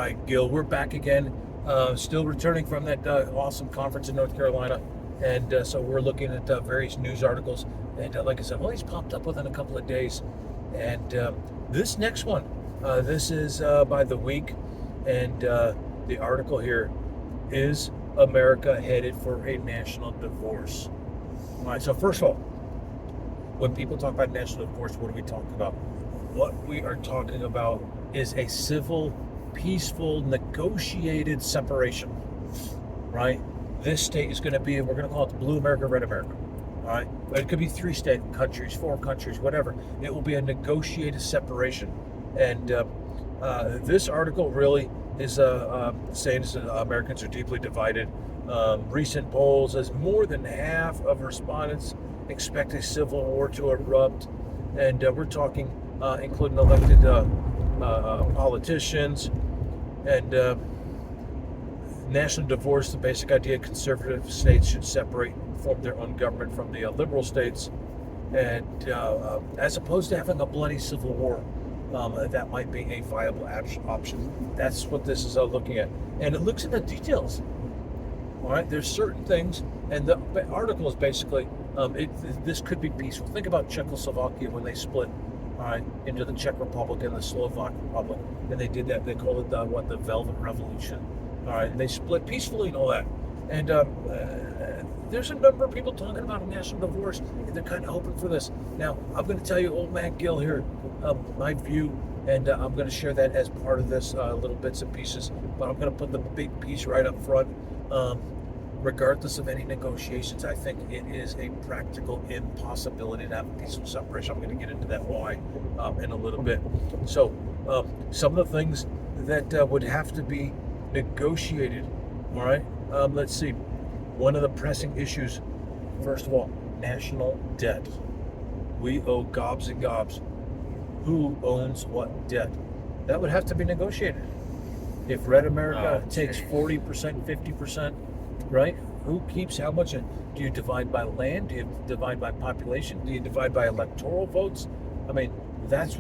right, Gil, we're back again. Still returning from that awesome conference in North Carolina. And so we're looking at various news articles. And like I said, all these popped up within a couple of days. And this next one, this is by The Week. And the article here is America headed for a national divorce. All right, so first of all, when people talk about national divorce, what are we talking about? What we are talking about is a civil, peaceful, negotiated separation, right? This state is going to be, we're going to call it the Blue America, Red America, all right? But it could be 3 state countries, 4 countries, whatever. It will be a negotiated separation. And this article really is saying Americans are deeply divided. Recent polls as more than half of respondents expect a civil war to erupt. And we're talking including elected politicians, and national divorce, the basic idea conservative states should separate and form their own government from the liberal states, and as opposed to having a bloody civil war, that might be a viable option. That's what this is looking at, and it looks at the details. All right, there's certain things, and the article is basically this could be peaceful. Think about Czechoslovakia when they split, all right, into the Czech Republic and the Slovak Republic, and they did that. They called it the Velvet Revolution. All right, and they split peacefully and all that. And there's a number of people talking about a national divorce, and they're kind of hoping for this. Now, I'm going to tell you, old man Gil here, my view, and I'm going to share that as part of this, little bits and pieces. But I'm going to put the big piece right up front. Regardless of any negotiations, I think it is a practical impossibility to have a peaceful separation. I'm going to get into that why in a little bit. So some of the things that would have to be negotiated, all right? Let's see. One of the pressing issues, first of all, national debt. We owe gobs and gobs. Who owns what debt? That would have to be negotiated. If Red America takes 40%, 50%, right? Who keeps how much? Do you divide by land? Do you divide by population? Do you divide by electoral votes? I mean, that's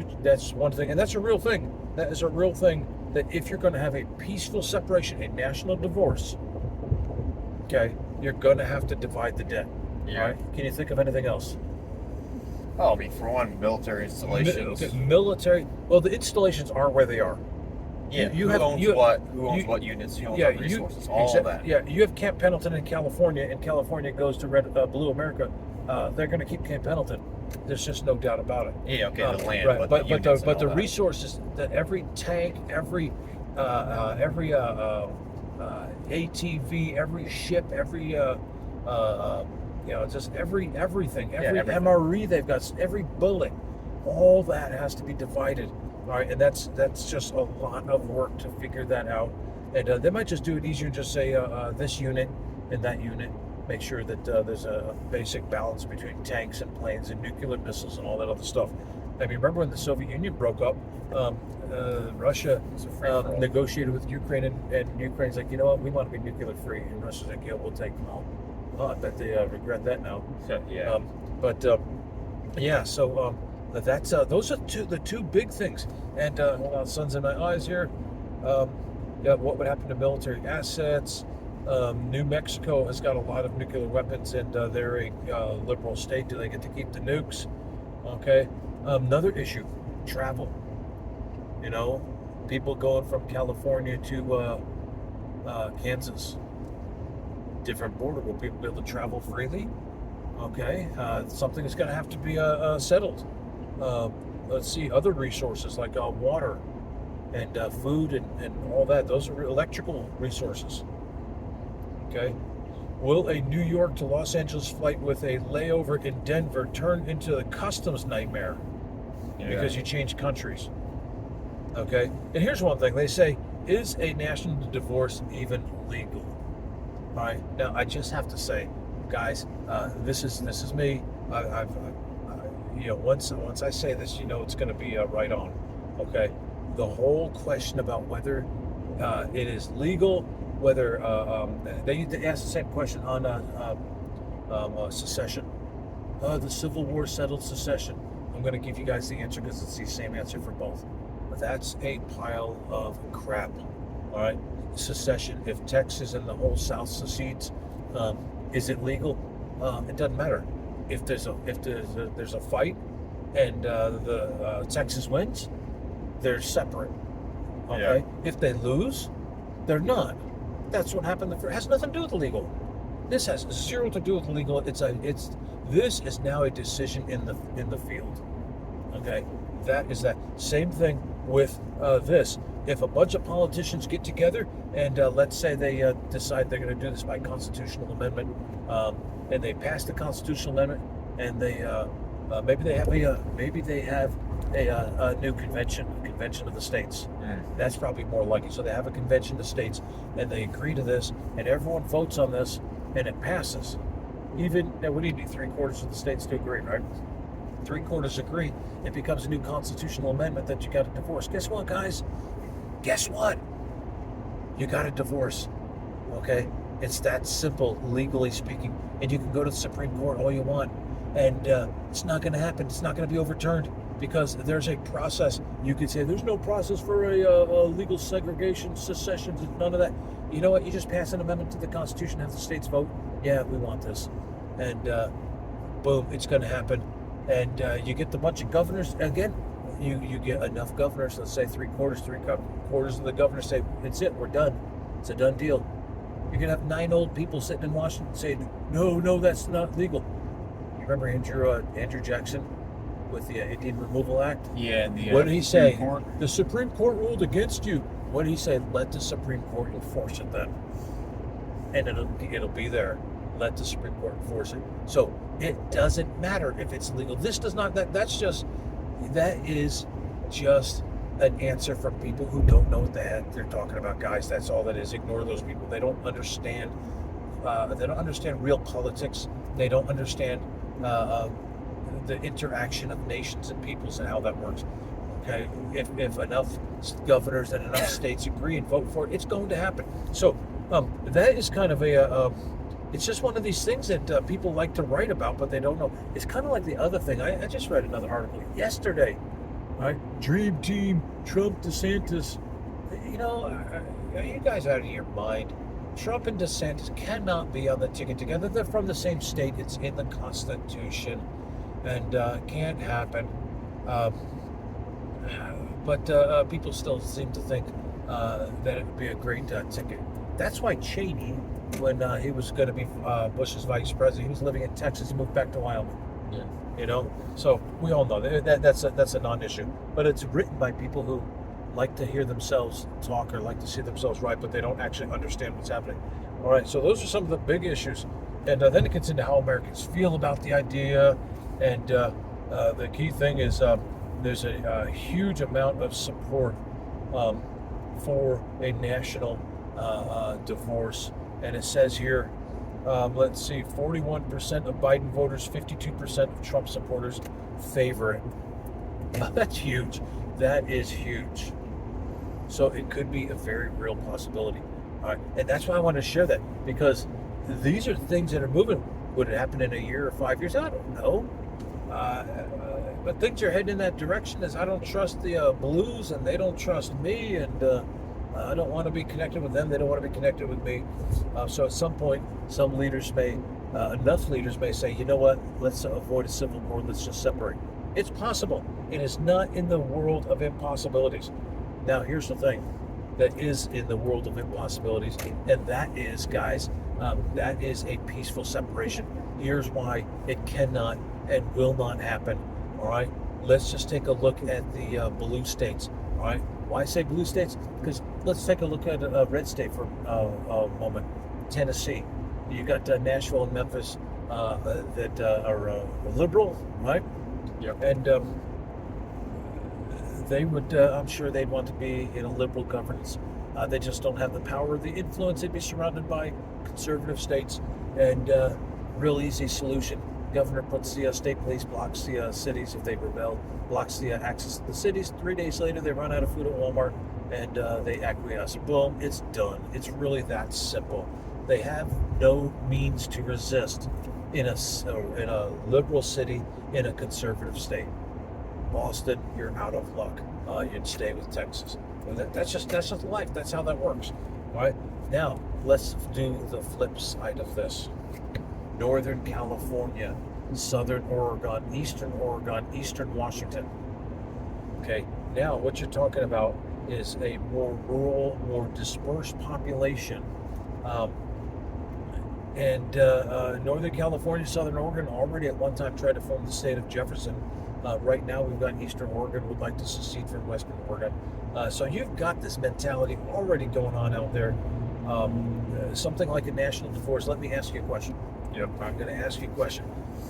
one thing, and that's a real thing. That is a real thing. That if you're going to have a peaceful separation, a national divorce, okay, you're going to have to divide the debt. Yeah. Right? Can you think of anything else? Oh, I mean, for one, military installations. Military. Well, the installations are where they are. Yeah, who owns what units, who owns what resources, all that. Yeah, you have Camp Pendleton in California, and California goes to Blue America. They're going to keep Camp Pendleton. There's just no doubt about it. Yeah, okay, the land, right. but the that. Resources that every tank, every ATV, every ship, every just everything, everything. MRE they've got, every building, all that has to be divided. All right, and that's just a lot of work to figure that out. And they might just do it easier and just say this unit and that unit. Make sure that there's a basic balance between tanks and planes and nuclear missiles and all that other stuff. I mean, remember when the Soviet Union broke up, Russia negotiated with Ukraine, and Ukraine's like, you know what, we want to be nuclear free. And Russia's like, yeah, we'll take them out. Oh, I bet they regret that now. Yeah. So that's those are the two big things. And sun's in my eyes here. What would happen to military assets? New Mexico has got a lot of nuclear weapons, and they're a liberal state. Do they get to keep the nukes? Okay. Another issue: travel. You know, people going from California to Kansas. Different border. Will people be able to travel freely? Okay. Something is going to have to be settled. Let's see, other resources like water and food and all that. Those are electrical resources. Okay. Will a New York to Los Angeles flight with a layover in Denver turn into a customs nightmare because you change countries? Okay. And here's one thing. They say, is a national divorce even legal? All right. Now, I just have to say, guys, this is me. I've once I say this, it's going to be right on. Okay, the whole question about whether it is legal, whether they ask the same question on secession. The Civil War settled secession. I'm going to give you guys the answer because it's the same answer for both. But that's a pile of crap. All right, secession. If Texas and the whole South secedes, is it legal? It doesn't matter. If there's a fight and the Texas wins, they're separate. Okay. Yeah. If they lose, they're not. That's what happened. It has nothing to do with the legal. This has zero to do with the legal. This is now a decision in the field. Okay, that is that. Same thing with this. If a bunch of politicians get together and let's say they decide they're going to do this by constitutional amendment, and they pass the constitutional amendment, and they maybe they have a new convention of the states. That's probably more likely. So they have a convention of states, and they agree to this, and everyone votes on this, and it passes. Even now, what do you need? 3/4 of the states to agree, right? 3/4 agree. It becomes a new constitutional amendment that you got a divorce. Guess what, guys? Guess what? You got a divorce. Okay, it's that simple, legally speaking. And you can go to the Supreme Court all you want, and it's not going to happen. It's not going to be overturned because there's a process. You could say there's no process for a legal segregation, secession, none of that. You know what? You just pass an amendment to the Constitution, have the states vote. Yeah, we want this, and boom, it's going to happen. And you get the bunch of governors again. You get enough governors. Let's say 3/4 of the governors say it's it. We're done. It's a done deal. You're gonna have 9 old people sitting in Washington saying, "No, that's not legal." You remember Andrew Jackson with the Indian Removal Act? Yeah. What did he say? The Supreme Court ruled against you. What did he say? Let the Supreme Court enforce it then, and it'll be there. Let the Supreme Court enforce it. So it doesn't matter if it's legal. This does not. That is just an answer from people who don't know what the heck they're talking about, guys. That's all that is. Ignore those people. They don't understand. They don't understand real politics. They don't understand the interaction of nations and peoples and how that works. Okay, if enough governors and enough states agree and vote for it, it's going to happen. So that is kind of it's just one of these things that people like to write about, but they don't know. It's kind of like the other thing. I just read another article yesterday. Right? Dream Team, Trump, DeSantis. You know, are you guys out of your mind? Trump and DeSantis cannot be on the ticket together. They're from the same state. It's in the Constitution, and can't happen. But people still seem to think that it would be a great ticket. That's why Cheney, when he was going to be Bush's vice president, he was living in Texas. He moved back to Wyoming. Yeah. You know, so we all know that's a non-issue. But it's written by people who like to hear themselves talk or like to see themselves right, but they don't actually understand what's happening. All right, so those are some of the big issues, and then it gets into how Americans feel about the idea. And the key thing is there's a huge amount of support for a national divorce, and it says here. Let's see, 41% of Biden voters, 52% of Trump supporters favor it. That's huge. That is huge. So it could be a very real possibility. All right. And that's why I want to share that, because these are things that are moving. Would it happen in a year or 5 years? I don't know. But things are heading in that direction, as I don't trust the Blues, and they don't trust me, and I don't want to be connected with them. They don't want to be connected with me. So at some point, some leaders enough leaders may say, you know what, let's avoid a civil war. Let's just separate. It's possible. It is not in the world of impossibilities. Now, here's the thing that is in the world of impossibilities, and that is, guys, that is a peaceful separation. Here's why it cannot and will not happen. All right, let's just take a look at the blue states. All right. Why I say blue states? Because let's take a look at a red state for a moment. Tennessee. You got Nashville and Memphis that are liberal, right? Yep. And they would, I'm sure they'd want to be in a liberal governance. They just don't have the power or the influence. They'd be surrounded by conservative states. And real easy solution. Governor puts the state police, blocks the cities if they rebel, blocks the access to the cities. 3 days later, they run out of food at Walmart, and they acquiesce. Boom, it's done. It's really that simple. They have no means to resist in a liberal city in a conservative state. Boston, you're out of luck. You'd stay with Texas. That's just life. That's how that works. All right. Now let's do the flip side of this. Northern California, Southern Oregon, Eastern Washington. Okay. Now what you're talking about is a more rural, more dispersed population. Northern California, Southern Oregon already at one time tried to form the state of Jefferson. Right now, we've got Eastern Oregon would like to secede from Western Oregon. So you've got this mentality already going on out there. Something like a national divorce. Let me ask you a question. Yep. I'm going to ask you a question.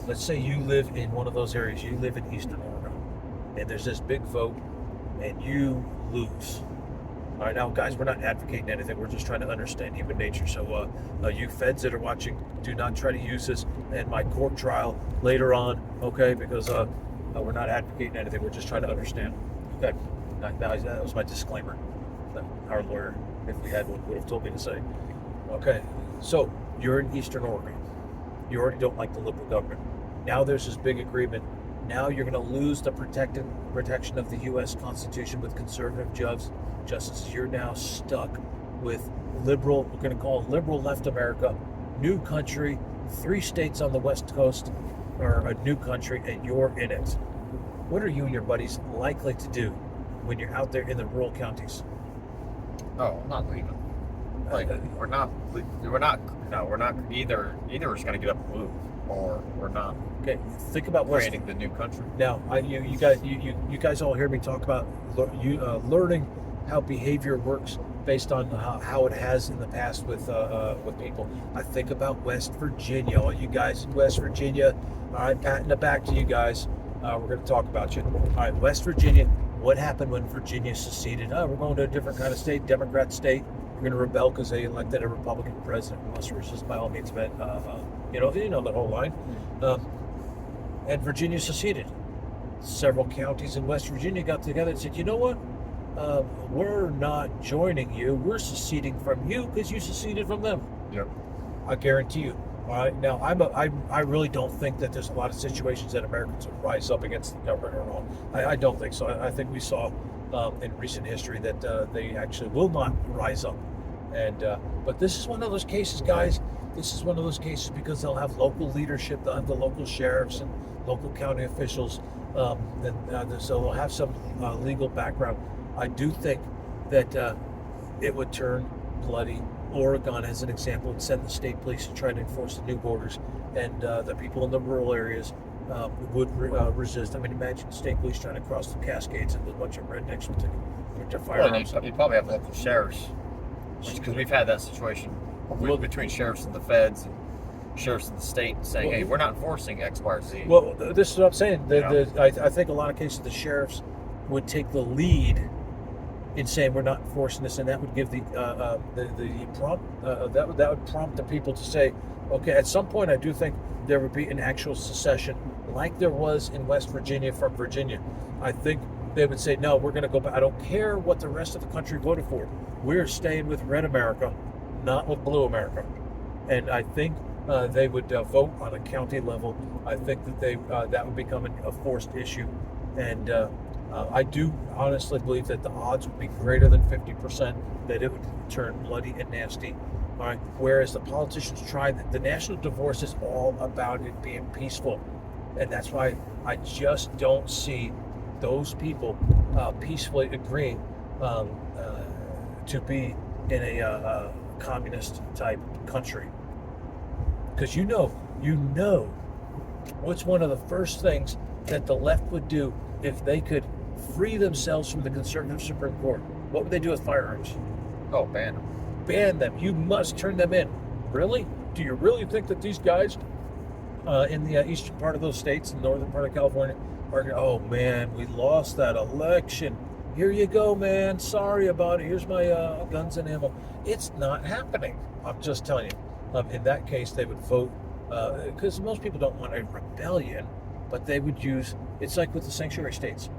Let's say you live in one of those areas. You live in Eastern Oregon, and there's this big vote, and you lose. All right, now, guys, we're not advocating anything. We're just trying to understand human nature. So, you feds that are watching, do not try to use this in my court trial later on, okay? Because we're not advocating anything. We're just trying to understand. Okay, that was my disclaimer. That our lawyer, if we had one, would have told me to say. Okay, so you're in Eastern Oregon. You already don't like the liberal government. Now there's this big agreement. Now you're going to lose the protection of the U.S. Constitution with conservative justices. You're now stuck with liberal, we're going to call it liberal left America, new country, 3 states on the West Coast are a new country, and you're in it. What are you and your buddies likely to do when you're out there in the rural counties? Oh, I'm not leaving. Like, we're not, either we're just going to get up and move, or we're not. Okay, think about creating the new country. Now, you guys all hear me talk about learning how behavior works based on how it has in the past with people. I think about West Virginia. All you guys in West Virginia, all right, patting it back to you guys. We're going to talk about you. All right, West Virginia. What happened when Virginia seceded? We're going to a different kind of state, Democrat state. We're going to rebel because they elected a Republican president. We must resist by all means. You know the whole line. And Virginia seceded. Several counties in West Virginia got together and said, you know what? We're not joining you. We're seceding from you because you seceded from them. Yep. I guarantee you. All right. Now, I really don't think that there's a lot of situations that Americans would rise up against the government or all. I don't think so. I think we saw in recent history that they actually will not rise up. But this is one of those cases, guys. This is one of those cases because they'll have local leadership. They'll have the local sheriffs and local county officials. So they'll have some legal background. I do think that it would turn bloody. Oregon, as an example, would send the state police to try to enforce the new borders, and the people in the rural areas would resist. I mean, imagine the state police trying to cross the Cascades and a bunch of rednecks with their firearms. Well, you'd probably have local sheriffs, because we've had that situation between sheriffs and the feds and sheriffs in the state saying, hey, we're not enforcing X, Y, or Z. Well, this is what I'm saying. I think a lot of cases the sheriffs would take the lead in saying we're not enforcing this, and that would give the prompt that would prompt the people to say, okay, at some point I do think there would be an actual secession like there was in West Virginia from Virginia. I think they would say, no, we're going to go back. I don't care what the rest of the country voted for. We're staying with red America, not with blue America. And I think they would vote on a county level. I think that that would become a forced issue, and I do honestly believe that the odds would be greater than 50% that it would turn bloody and nasty. All right. Whereas the politicians the national divorce is all about it being peaceful, and that's why I just don't see those people peacefully agreeing to be in a communist type country. Because you know, what's one of the first things that the left would do if they could free themselves from the conservative Supreme Court? What would they do with firearms? Oh, ban them. Ban them. You must turn them in. Really? Do you really think that these guys in the eastern part of those states, the northern part of California, are, oh man, we lost that election. Here you go, man. Sorry about it. Here's my guns and ammo. It's not happening. I'm just telling you. In that case, they would vote, because most people don't want a rebellion, but they would use, it's like with the sanctuary states,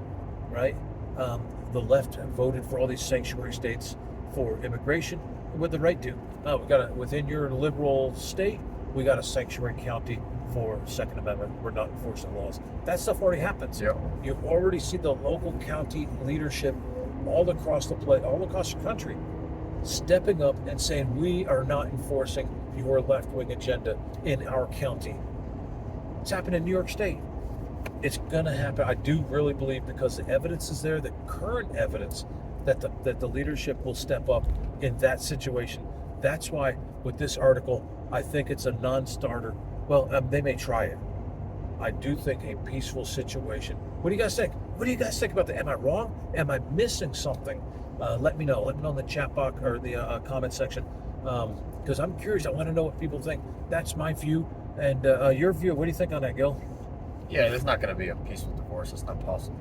right? The left voted for all these sanctuary states for immigration. What the right do? We got within your liberal state, we got a sanctuary county for Second Amendment. We're not enforcing laws. That stuff already happens. Yep. You already see the local county leadership all across the country, stepping up and saying we are not enforcing your left-wing agenda in our county. It's happened in New York State. It's gonna happen. I do really believe, because the evidence is there, the current evidence, that the leadership will step up in that situation. That's why with this article, I think it's a non-starter. Well, they may try it. I do think a peaceful situation. What do you guys think? What do you guys think about that? Am I wrong? Am I missing something? Let me know. Let me know in the chat box or the comment section, because I'm curious. I want to know what people think. That's my view, and your view. What do you think on that, Gil? Yeah, there's not going to be a peaceful divorce. It's not possible.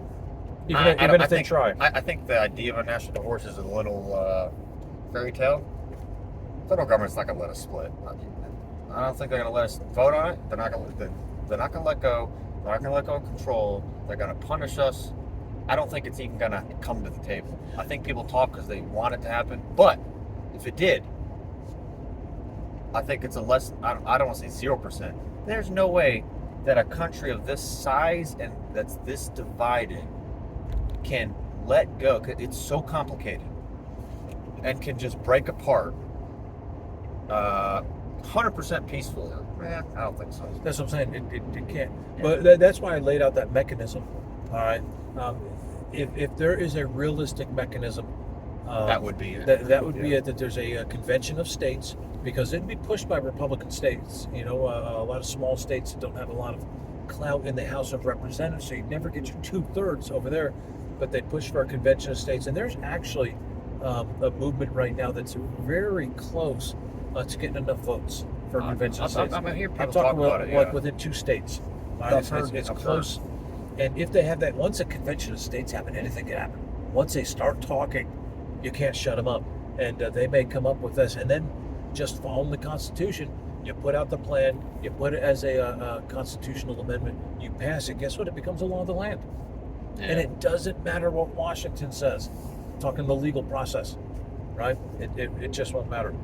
Even if they try. I think the idea of a national divorce is a little fairy tale. Federal government's not going to let us split. I don't think they're going to let us vote on it. They're not going to let go. They're not going to let go of control. They're going to punish us. I don't think it's even going to come to the table. I think people talk because they want it to happen. But if it did, I think it's a less. I don't want to say 0%. There's no way that a country of this size and that's this divided can let go. It's so complicated and can just break apart 100% peacefully. I don't think so. That's what I'm saying. It can't. Yeah. But that's why I laid out that mechanism. All right. If there is a realistic mechanism, that would be it. That would be it. That there's a convention of states, because it'd be pushed by Republican states. You know, a lot of small states that don't have a lot of clout in the House of Representatives, so you'd never get your 2/3 over there. But they push for a convention of states, and there's actually a movement right now that's very close to getting enough votes for a convention of states. I'm hearing people I'm talking talk about it, like within 2 states. Right? It's close. And if they have that, once a convention of states happen, anything can happen. Once they start talking, you can't shut them up. And they may come up with this, and then just following the Constitution, you put out the plan, you put it as a constitutional amendment, you pass it. Guess what? It becomes a law of the land. Yeah. And it doesn't matter what Washington says. I'm talking the legal process, right? It just won't matter.